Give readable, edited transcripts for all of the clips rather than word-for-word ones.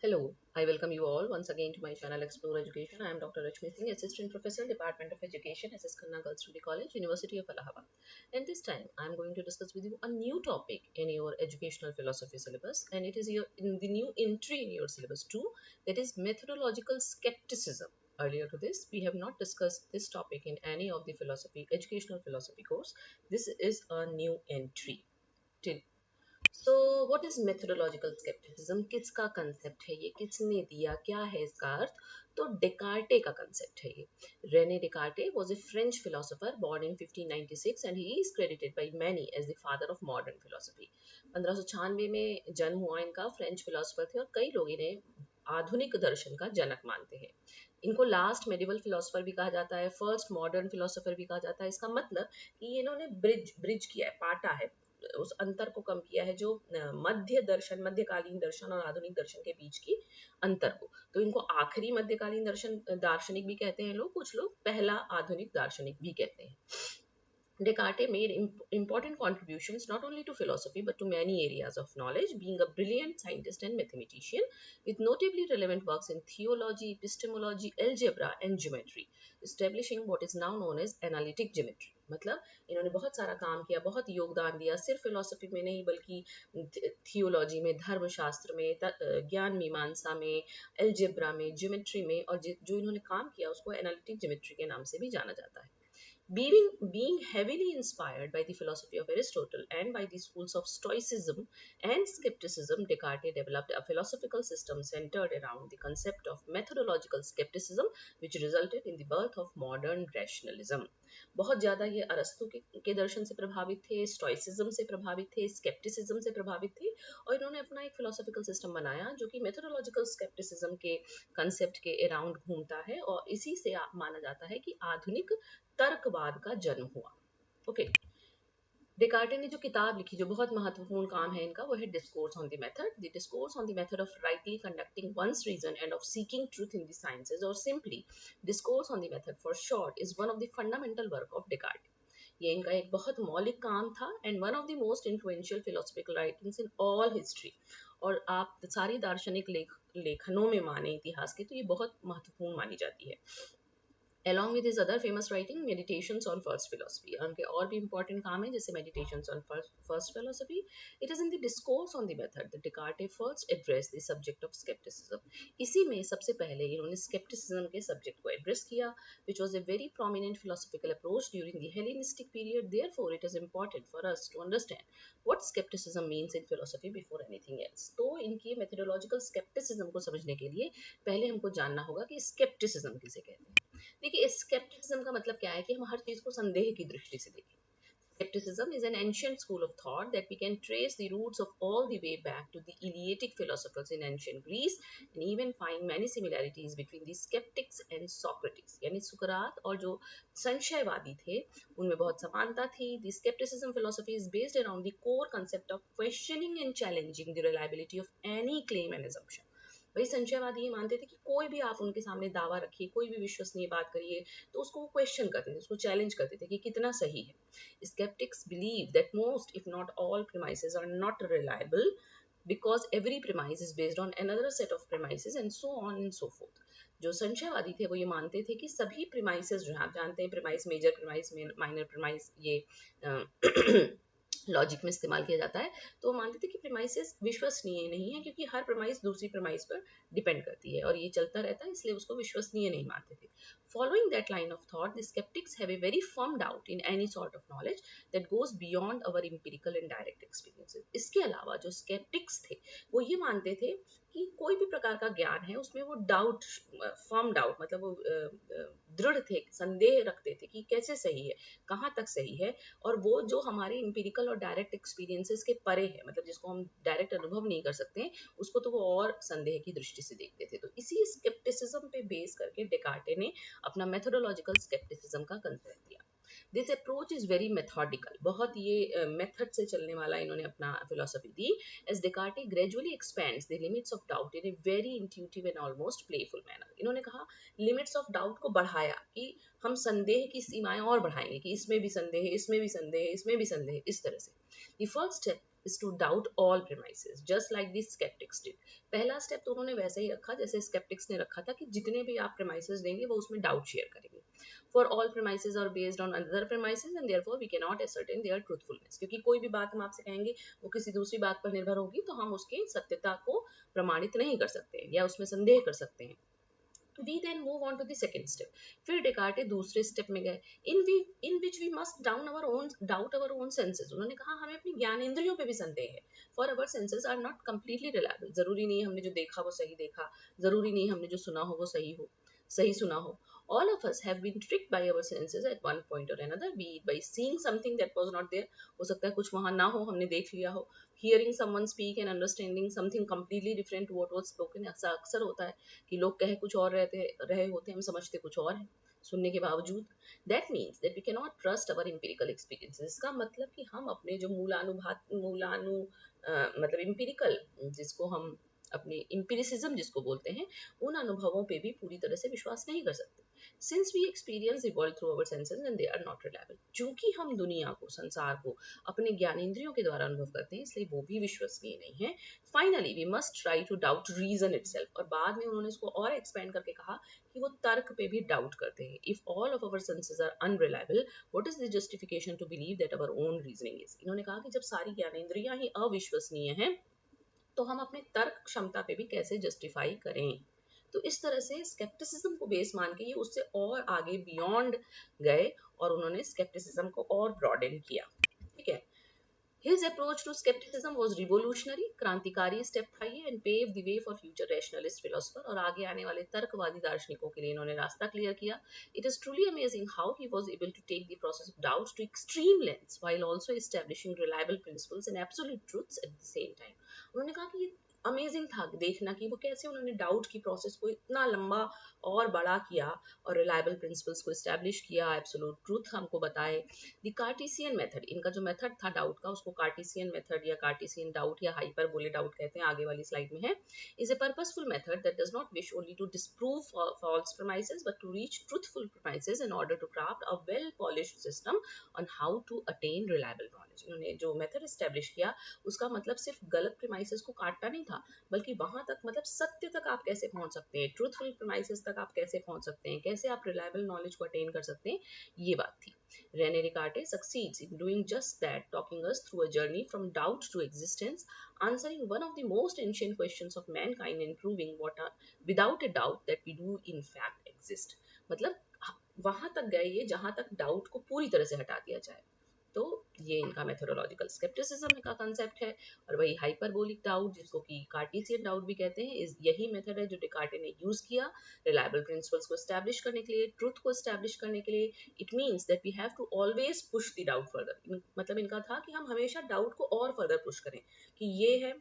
Hello, I welcome you all once again to my channel Explore Education. I am Dr. Rashmi Singh, Assistant Professor, Department of Education, SS Khanna Girls Degree College, University of Allahabad. And this time I am going to discuss with you a new topic in your educational philosophy syllabus, and it is in the new entry in your syllabus too, that is methodological skepticism. Earlier to this, we have not discussed this topic in any of the educational philosophy course. This is a new entry. Till so what is methodological scepticism, किसका concept है ये, किसने दिया, क्या है इसका अर्थ? तो Descartes का कंसेप्ट है ये. René Descartes was a French philosopher born in 1596 and he is credited by many as the father of modern philosophy. 1596 में जन्म हुआ इनका. फ्रेंच फिलोसोफर थे और कई लोग इन्हें आधुनिक दर्शन का जनक मानते हैं. इनको लास्ट मेडिवल फिलोसोफर भी कहा जाता है, फर्स्ट मॉडर्न फिलोसोफर भी कहा जाता है. इसका मतलब कि इन्होंने ब्रिज किया है, पाटा है, उस अंतर को कम किया है जो मध्यकालीन दर्शन और आधुनिक दर्शन के बीच की अंतर को. तो इनको आखिरी मध्यकालीन दार्शनिक भी कहते हैं लोग, कुछ लोग पहला आधुनिक दार्शनिक भी कहते हैं. Descartes made important contributions not only to philosophy but to many areas of knowledge, being a brilliant scientist and mathematician with notably relevant works in theology, epistemology, algebra and geometry, establishing what is now known as analytic geometry. मतलब इन्होंने बहुत सारा काम किया, बहुत योगदान दिया, सिर्फ फिलोसफी में नहीं बल्कि थियोलॉजी में, धर्मशास्त्र में, ज्ञान मीमांसा में, एल्जेब्रा में, ज्योमेट्री में, और जो इन्होंने काम किया उसको एनालिटिक ज्योमेट्री के नाम से भी जाना जाता है. Being heavily inspired by the philosophy of Aristotle and by the schools of Stoicism and Skepticism, Descartes developed a philosophical system centered around the concept of methodological skepticism, which resulted in the birth of modern rationalism. बहुत ज़्यादा ये अरस्तु के दर्शन से प्रभावित थे, stoicism से प्रभावित थे, स्केप्टिसिज्म से प्रभावित थे, और इन्होंने अपना एक फिलोसॉफिकल सिस्टम बनाया जो कि मेथोडोलॉजिकल स्केप्टिसिज्म के कंसेप्ट के अराउंड घूमता है, और इसी से माना जाता है कि आधुनिक तर्कवाद का जन्म हुआ. ओके. डेकार्टे ने जो किताब लिखी, जो बहुत महत्वपूर्ण काम है इनका, वो है discourse on the method. The discourse on the method of rightly conducting one's reason and of seeking truth in the sciences, और simply discourse on the method for short, is one of the fundamental work of Descartes. ये इनका एक बहुत मौलिक काम था and one of the most influential philosophical writings in all history. और आप सारी दार्शनिक लेखनों में माने इतिहास के, तो ये बहुत महत्वपूर्ण मानी जाती है. Along with his other famous writing, Meditations on First Philosophy. उनके और भी important काम है, जैसे Meditations on First Philosophy. It is in the discourse on the method that Descartes first addressed the subject of skepticism. इसी में सबसे पहले इन्होंने skepticism के subject को address किया, which was a very prominent philosophical approach during the Hellenistic period. Therefore, it is important for us to understand what skepticism means in philosophy before anything else. तो इनकी methodological skepticism को समझने के लिए पहले हमको जानना होगा कि skepticism किसे कहते हैं. देखिए, स्केप्टिसिज्म का मतलब क्या है कि हम हर चीज को संदेह की दृष्टि से देखें. Skepticism is an ancient school of thought that we can trace the roots of all the way back to the Eleatic philosophers in ancient Greece and even find many similarities between the skeptics and Socrates. यानी सुकरात और जो संशयवादी थे उनमें बहुत समानता थी. The skepticism philosophy is based around the core concept of questioning and challenging the reliability of any claim and assumption. वही संशयवादी ये मानते थे कि कोई भी आप उनके सामने दावा रखिए, कोई भी विश्वसनीय बात करिए, तो उसको वो क्वेश्चन करते थे, उसको चैलेंज करते थे कि कितना सही है. Skeptics believe that most, if not all, premises are not reliable because every premise is based on another set of premises and so on and so forth. जो संशयवादी थे वो ये मानते थे कि सभी प्रीमाइसेस जो आप जानते हैं, premise, major premise, minor premise, ये लॉजिक में इस्तेमाल किया जाता है, तो वो मानते थे कि प्रीमाइसेस विश्वसनीय नहीं है क्योंकि हर प्रीमाइस दूसरी प्रीमाइस पर डिपेंड करती है और ये चलता रहता है, इसलिए उसको विश्वसनीय नहीं मानते थे. Following that line of thought, the skeptics have a very firm doubt in any sort of knowledge that goes beyond our empirical and direct experiences. इसके अलावा जो skeptics थे वो ये मानते थे कि कोई भी प्रकार का ज्ञान है उसमें वो डाउट, फर्म डाउट, मतलब वो दृढ़ थे, संदेह रखते थे कि कैसे सही है, कहाँ तक सही है, और वो जो हमारे इंपिरिकल और डायरेक्ट एक्सपीरियंसेस के परे है, मतलब जिसको हम डायरेक्ट अनुभव नहीं कर सकते हैं, उसको तो वो और संदेह की दृष्टि से देखते थे. तो इसी स्केप्टिसिज्म पे बेस करके डेकार्टे ने अपना मेथोडोलॉजिकल स्केप्टिसिज्म का कंसेप्ट दिया. This approach is very methodical, बहुत ये मेथड से चलने वाला इन्होंने अपना फिलोसफी दी. As Descartes gradually expands the limits of doubt in a very intuitive and almost playful manner. इन्होंने कहा लिमिट्स ऑफ डाउट को बढ़ाया कि हम संदेह की सीमाएं और बढ़ाएंगे कि इसमें भी संदेह है, इसमें भी संदेह है, इसमें भी संदेह है, इस तरह से. The first step is to doubt all premises just like the skeptics did. पहला स्टेप तो उन्होंने वैसे ही रखा जैसे skeptics ने रखा था कि जितने भी आप premises देंगे वो उसमें डाउट शेयर करेंगे. For all premises are based on other premises and therefore we cannot ascertain their truthfulness. क्योंकि कोई भी बात हम आपसे कहेंगे वो किसी दूसरी बात पर निर्भर होगी तो हम उसकी सत्यता को प्रमाणित नहीं कर सकते या उसमें संदेह कर सकते हैं. We then move on to the second step. फिर डेकार्टे दूसरे स्टेप में गए in which we must doubt our own senses. उन्होंने कहा हमें अपनी ज्ञानेंद्रियों पे भी संदेह है. For our senses are not completely reliable. जरूरी नहीं हमने जो देखा वो सही देखा, जरूरी नहीं हमने जो सुना हो वो सही सुना हो. All of us have been tricked by our senses at one point or another, be it by seeing something that was not there. हो सकता है कुछ वहां ना हो, हमने देख लिया हो. Hearing someone speak and understanding something completely different to what was spoken. ऐसा अक्सर होता है कि लोग कह कुछ और रहे होते हैं, हम समझते कुछ और है सुनने के बावजूद. That means that we can not trust our empirical experiences. इसका मतलब कि हम अपने जो मतलब इम्पेरिकल, जिसको हम अपने इम्पेरिसिज्म जिसको बोलते हैं, उन अनुभवों पे भी पूरी तरह से विश्वास नहीं कर सकते. Since we experience the world through our senses and they are not reliable. चूंकि हम दुनिया को, संसार को अपने ज्ञानेंद्रियों के द्वारा अनुभव करते हैं, इसलिए वो भी विश्वसनीय नहीं है. Finally we must try to doubt reason itself. और बाद में उन्होंने इसको और एक्सपेंड करके कहा कि वो तर्क पे भी डाउट करते हैं. If all of our senses are unreliable, what is the justification to believe that our own reasoning is. इन्होंने कहा कि जब सारी ज्ञानेंद्रियां ही अविश्वसनीय हैं तो हम अपने तर्क क्षमता पे भी कैसे जस्टिफाई करें. तो इस तरह से स्केप्टिसिज्म को बेस मान के ये उससे और आगे बियॉन्ड गए और उन्होंने स्केप्टिसिज्म को और ब्रॉडन किया. ठीक है. His approach to skepticism was revolutionary, क्रांतिकारी स्टेप था ये, and paved the way for future rationalist philosopher. और आगे आने वाले तर्कवादी दार्शनिकों के लिए इन्होंने रास्ता क्लियर किया. It is truly amazing how he was able to take the process of doubt to extreme lengths while also establishing reliable principles and absolute truths at the same time. उन्होंने कहा कि अमेजिंग था देखना कि वो कैसे उन्होंने डाउट की प्रोसेस को इतना लंबा और बड़ा किया और रिलायबल प्रिंसिपल्स को एस्टैब्लिश किया, एब्सोल्यूट ट्रूथ हमको बताए. द कार्टेशियन मेथड, इनका जो मेथड था डाउट का उसको कार्टेशियन मेथड या कार्टेशियन डाउट या हाइपरबोले डाउट कहते हैं, आगे वाली स्लाइड में है. Is a purposeful method that does not wish only to disprove false premises but to reach truthful premises in order to craft a well polished system on how to attain reliable knowledge. इन्होंने जो method establish किया उसका मतलब सिर्फ गलत premises को काटना नहीं था, बल्कि वहां तक मतलब सत्य तक आप कैसे पहुंच सकते हैं, ट्रूथफुल प्रेमाइसेस तक आप कैसे पहुंच सकते हैं, कैसे आप रिलायबल नॉलेज को अटेन कर सकते हैं, ये बात थी. Rene Descartes succeeds in doing just that, talking us through a journey from doubt to existence, answering one of the most ancient questions of mankind and proving without a doubt that we do in fact exist. मतलब वहां तक गए ये जहां तक doubt को पूरी तरह से हटा दिया जाए. तो ये इनका मेथोडोलॉजिकल स्केप्टिसिज्म का कंसेप्ट है. और वही हाइपरबोलिक डाउट जिसको कि कार्टेशियन डाउट भी कहते हैं, इस यही मेथड है जो डेकार्टे ने यूज किया रिलायबल प्रिंसिपल्स को एस्टैब्लिश करने के लिए, ट्रूथ को एस्टैब्लिश करने के लिए. It means that we have to always push the doubt further. मतलब इनका था कि हम हमेशा डाउट को और फर्दर पुश करें कि ये है,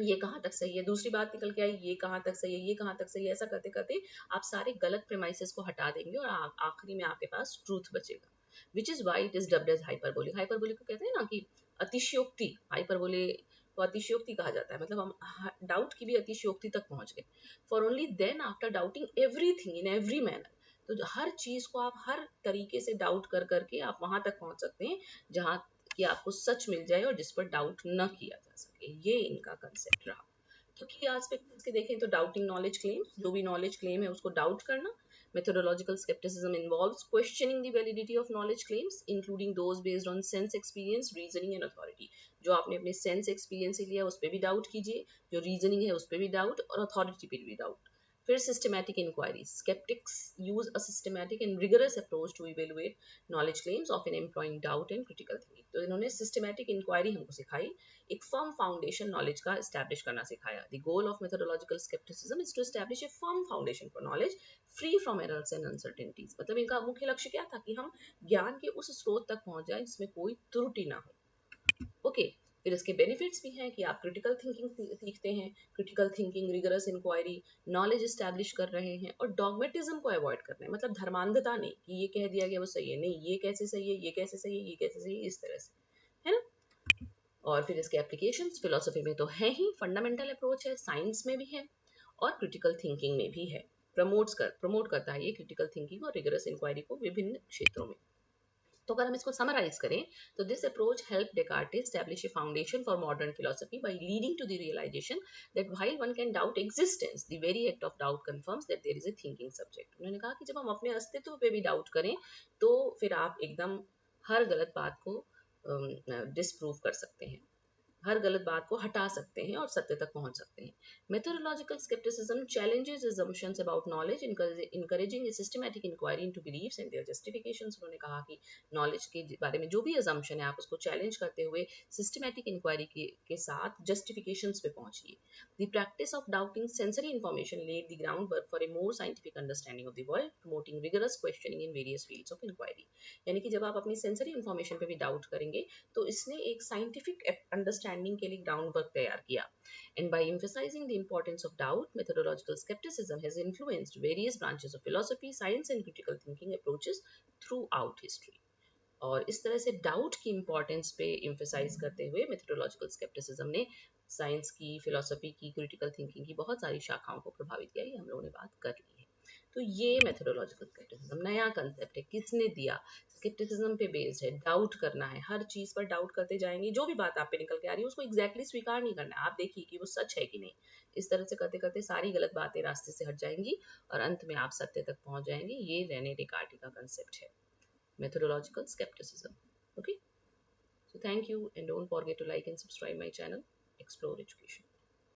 ये कहाँ तक सही है, दूसरी बात निकल के आई ये कहाँ तक सही है, ये कहाँ तक सही है. ऐसा करते करते आप सारे गलत प्रेमाइसेस को हटा देंगे और आखिरी में आपके पास ट्रूथ बचेगा. Which is why it is dubbed as hyperbolic. Hyperbolic को कहते हैं ना कि अतिशयोक्ति, हाइपरबोले को अतिशयोक्ति कहा जाता है. मतलब हम डाउट की भी अतिशयोक्ति तक पहुंच गए. For only then after doubting everything in every manner, तो हर चीज को आप हर तरीके से डाउट कर करके आप वहां तक पहुंच सकते हैं जहां कि आपको सच मिल जाए और जिस पर डाउट न किया जा सके. ये इनका कंसेप्ट रहा. तो की एस्पेक्ट के देखें तो डाउटिंग नॉलेज क्लेम्स, जो भी नॉलेज क्लेम है उसको डाउट करना. Methodological skepticism involves questioning the validity of knowledge claims, including those based on sense experience, reasoning and authority. जो आपने अपने sense experience से लिया उस पर भी डाउट कीजिए, जो reasoning है उस पर भी डाउट और authority पे भी डाउट. फिर systematic inquiries. Skeptics use a systematic and rigorous approach to evaluate knowledge claims, often employing doubt and critical thinking. तो इन्होंने systematic inquiry हमको सिखाई, एक firm foundation knowledge का establish करना सिखाया. The goal of methodological skepticism is to establish a firm foundation for knowledge, free from errors and uncertainties. मतलब इनका मुख्य लक्ष्य क्या था कि हम ज्ञान के उस स्रोत तक पहुंच जाए जिसमें कोई त्रुटि ना हो. ओके, फिर इसके बेनिफिट्स भी हैं कि आप क्रिटिकल थिंकिंग सीखते हैं, critical thinking, rigorous inquiry, knowledge establish कर रहे हैं, और डॉगमेटिज्म को अवॉइड कर रहे हैं, मतलब धर्मांधता नहीं कि ये कह दिया गया वो सही है, नहीं ये कैसे सही है, ये कैसे सही है, ये कैसे सही है, इस तरह से, है ना। और फिर इसके एप्लीकेशंस फिलोसफी में तो है ही, फंडामेंटल अप्रोच है, साइंस में भी है, और क्रिटिकल थिंकिंग में भी है। प्रमोट करता है ये क्रिटिकल थिंकिंग और रिगरस इंक्वायरी को विभिन्न क्षेत्रों में। तो अगर हम इसको समराइज करें, तो this approach help Descartes establish a foundation for modern philosophy by leading to the realization that while one can doubt existence, the very act of doubt confirms that there is a thinking subject। उन्होंने कहा कि जब हम अपने अस्तित्व पे भी doubt करें, तो फिर आप एकदम हर गलत बात को डिसप्रूव कर सकते हैं, हर गलत बात को हटा सकते हैं और सत्य तक पहुंच सकते हैं। Methodological scepticism challenges assumptions about knowledge, encouraging a systematic inquiry into beliefs and their justifications। उन्होंने कहा कि नॉलेज के बारे में जो भी assumption है, आप उसको चैलेंज करते हुए सिस्टमैटिक इंक्वायरी के साथ जस्टिफिकेशंस पे पहुंचिए। The practice of doubting sensory information laid the groundwork for a more scientific understanding of the world, promoting rigorous questioning in various fields of inquiry। यानी कि जब आप अपनी सेंसरी इंफॉर्मेशन पे भी डाउट करेंगे, तो इसने एक साइंटिफिक अंडरस्टैंडिंग के लिए ग्राउंड वर्क तैयार किया। And by emphasizing the importance of doubt, methodological skepticism has influenced various branches of philosophy, science and critical thinking approaches throughout history। और इस तरह से डाउट की इंपॉर्टेंस पे एम्फेसाइज करते हुए मेथोडोलॉजिकल स्केप्टिसिज्म ने साइंस की, फिलोसफी की, क्रिटिकल थिंकिंग की बहुत सारी शाखाओं को प्रभावित किया। ये हम लोगों ने बात कर ली है। तो ये मेथोडोलॉजिकल स्केप्टिसिज्म नया कंसेप्ट है, किसने दिया? स्केप्टिसिज्म पे बेस्ड है, डाउट करना है, हर चीज पर डाउट करते जाएंगे, जो भी बात आप पे निकल के आ रही है उसको एग्जैक्टली स्वीकार नहीं करना है, आप देखिए कि वो सच है कि नहीं। इस तरह से करते करते सारी गलत बातें रास्ते से हट जाएंगी और अंत में आप सत्य तक पहुंच जाएंगे। ये रेने डेकार्टे का कंसेप्ट है, methodological skepticism। Okay, so thank you and don't forget to like and subscribe my channel, Explore Education।